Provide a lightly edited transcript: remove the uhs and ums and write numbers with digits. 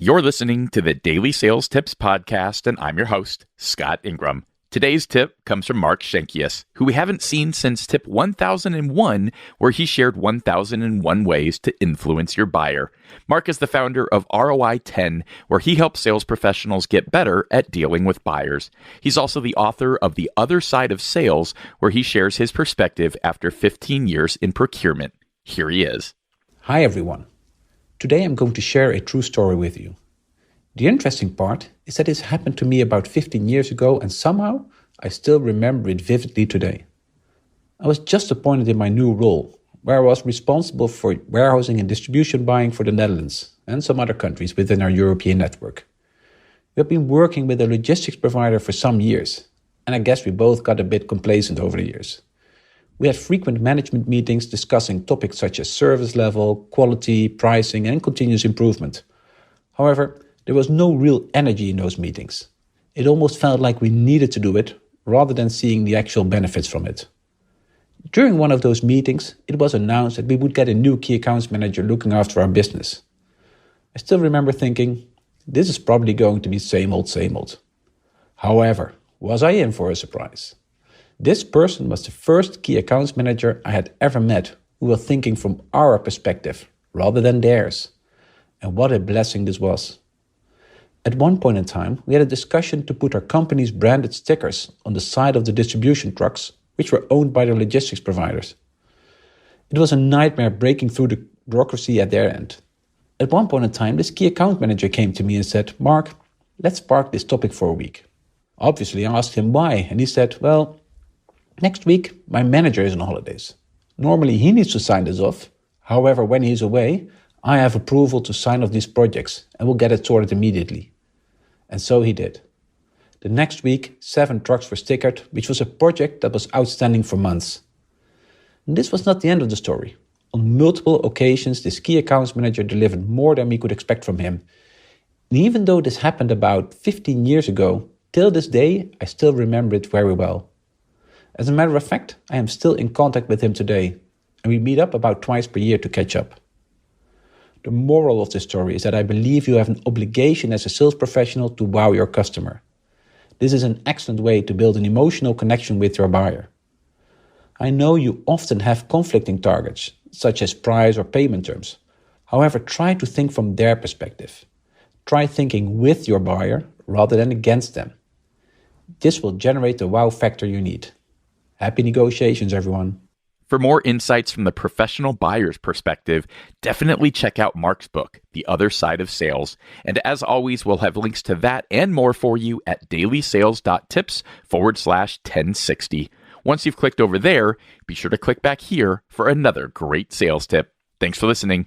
You're listening to the Daily Sales Tips podcast, and I'm your host, Scott Ingram. Today's tip comes from Mark Schenkius, who we haven't seen since tip 1001, where he shared 1001 ways to influence your buyer. Mark is the founder of ROI 10, where he helps sales professionals get better at dealing with buyers. He's also the author of The Other Side of Sales, where he shares his perspective after 15 years in procurement. Here he is. Hi, everyone. Today I'm going to share a true story with you. The interesting part is that this happened to me about 15 years ago, and somehow I still remember it vividly today. I was just appointed in my new role, where I was responsible for warehousing and distribution buying for the Netherlands and some other countries within our European network. We have been working with a logistics provider for some years, and I guess we both got a bit complacent over the years. We had frequent management meetings discussing topics such as service level, quality, pricing, and continuous improvement. However, there was no real energy in those meetings. It almost felt like we needed to do it rather than seeing the actual benefits from it. During one of those meetings, it was announced that we would get a new key accounts manager looking after our business. I still remember thinking, this is probably going to be same old, same old. However, was I in for a surprise? This person was the first key accounts manager I had ever met who was thinking from our perspective rather than theirs. And what a blessing this was. At one point in time, we had a discussion to put our company's branded stickers on the side of the distribution trucks, which were owned by the logistics providers. It was a nightmare breaking through the bureaucracy at their end. At one point in time, this key account manager came to me and said, "Mark, let's park this topic for a week." Obviously, I asked him why, and he said, "Well, next week, my manager is on holidays. Normally, he needs to sign this off. However, when he's away, I have approval to sign off these projects and will get it sorted immediately." And so he did. The next week, 7 trucks were stickered, which was a project that was outstanding for months. And this was not the end of the story. On multiple occasions, this key accounts manager delivered more than we could expect from him. And even though this happened about 15 years ago, till this day, I still remember it very well. As a matter of fact, I am still in contact with him today, and we meet up about twice per year to catch up. The moral of this story is that I believe you have an obligation as a sales professional to wow your customer. This is an excellent way to build an emotional connection with your buyer. I know you often have conflicting targets, such as price or payment terms. However, try to think from their perspective. Try thinking with your buyer rather than against them. This will generate the wow factor you need. Happy negotiations, everyone. For more insights from the professional buyer's perspective, definitely check out Mark's book, The Other Side of Sales. And as always, we'll have links to that and more for you at DailySales.Tips/1060. Once you've clicked over there, be sure to click back here for another great sales tip. Thanks for listening.